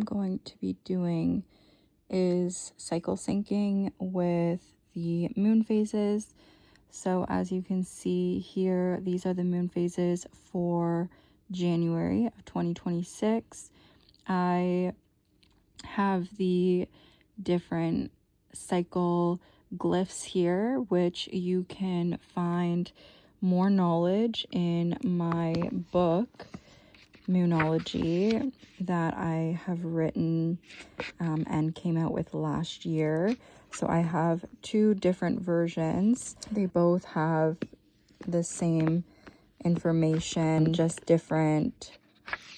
going to be doing is cycle syncing with the moon phases. So as you can see here, these are the moon phases for January of 2026. I have the different cycle glyphs here, which you can find more knowledge in my book, Moonology, that I have written and came out with last year. So I have two different versions. They both have the same information, just different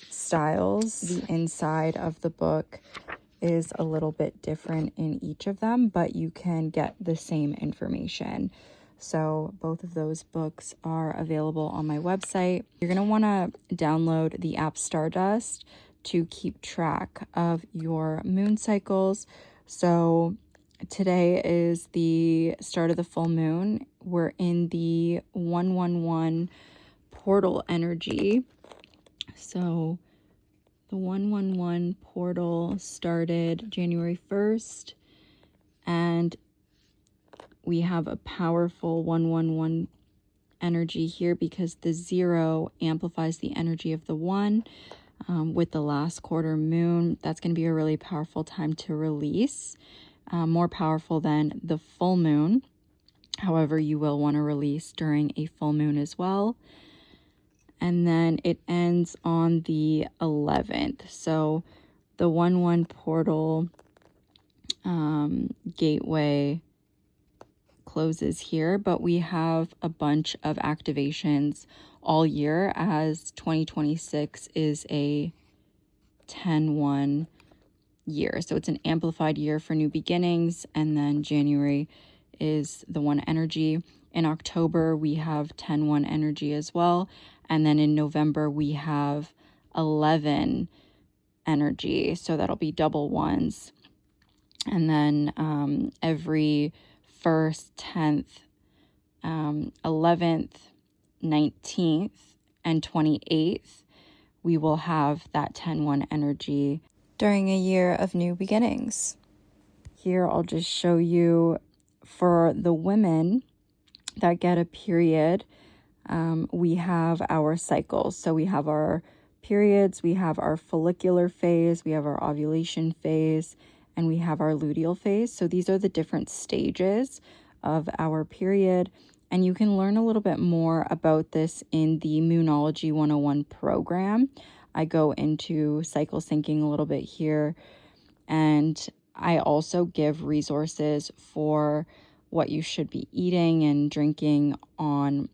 styles. The inside of the book is a little bit different in each of them, but you can get the same information. So both of those books are available on my website. You're going to want to download the app Stardust to keep track of your moon cycles. So today is the start of the full moon. We're in the 111 portal energy. So the 111 portal started January 1st, and we have a powerful 111 energy here because the 0 amplifies the energy of the 1. With the last quarter moon, that's going to be a really powerful time to release, more powerful than the full moon. However, you will want to release during a full moon as well. And then it ends on the 11th. So the 1-1 portal gateway closes here, but we have a bunch of activations all year, as 2026 is a 10-1 year. So it's an amplified year for new beginnings, and then January is the 1 energy. In October, we have 10-1 energy as well. And then in November, we have 11 energy. So that'll be double ones. And then every 1st, 10th, 11th, 19th, and 28th, we will have that 10-1 energy during a year of new beginnings. Here, I'll just show you for the women that get a period, we have our cycles. So we have our periods, we have our follicular phase, we have our ovulation phase, and we have our luteal phase. So these are the different stages of our period. And you can learn a little bit more about this in the Moonology 101 program. I go into cycle syncing a little bit here. And I also give resources for what you should be eating and drinking on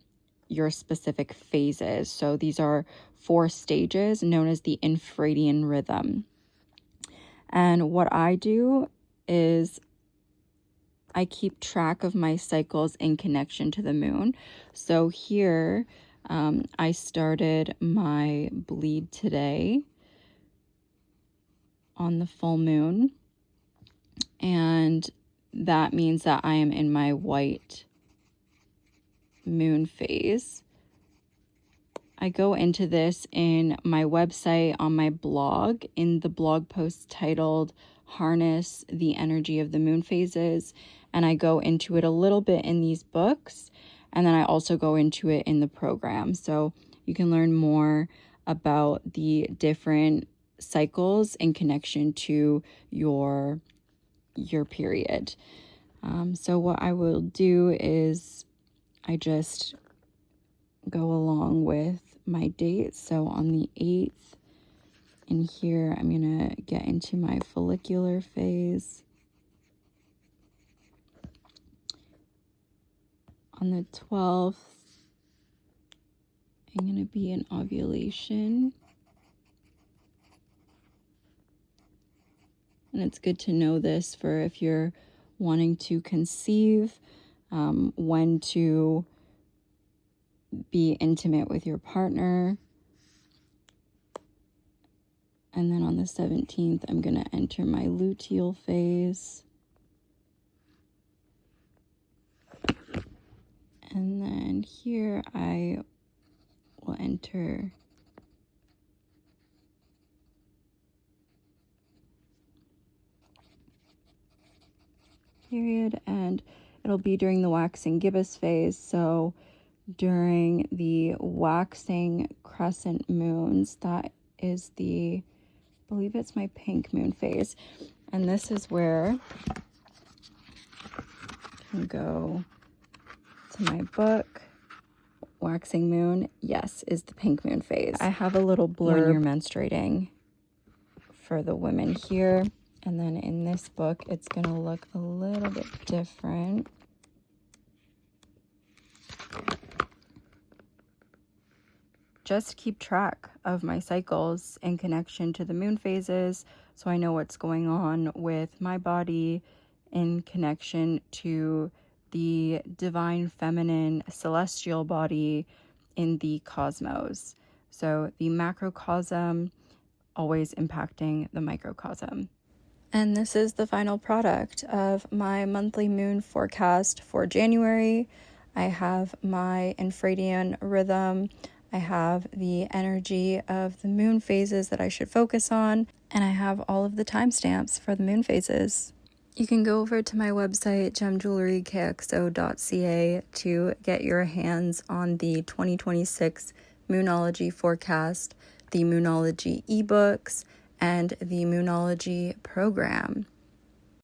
your specific phases. So these are 4 stages known as the Infradian rhythm. And what I do is I keep track of my cycles in connection to the moon. So here, I started my bleed today on the full moon. And that means that I am in my white moon phase. I go into this in my website, on my blog, in the blog post titled Harness the Energy of the Moon Phases. And I go into it a little bit in these books. And then I also go into it in the program. So you can learn more about the different cycles in connection to your period. So what I will do is I just go along with my dates. So on the 8th, in here, I'm going to get into my follicular phase. On the 12th, I'm going to be in ovulation. And it's good to know this for if you're wanting to conceive, when to be intimate with your partner. And then on the 17th, I'm going to enter my luteal phase. And then here I will enter period, and it'll be during the waxing gibbous phase. So during the waxing crescent moons, that is the, I believe it's my pink moon phase. And this is where I can go to my book. Waxing moon, yes, is the pink moon phase. I have a little blurb when you're menstruating for the women here. And then in this book, it's going to look a little bit different. Just keep track of my cycles in connection to the moon phases, so I know what's going on with my body in connection to the divine feminine celestial body in the cosmos. So the macrocosm always impacting the microcosm. And this is the final product of my monthly moon forecast for January. I have my Infradian rhythm. I have the energy of the moon phases that I should focus on, and I have all of the timestamps for the moon phases. You can go over to my website, Gemjewellerykxo.ca, to get your hands on the 2026 Moonology forecast, the Moonology ebooks, and the Moonology program.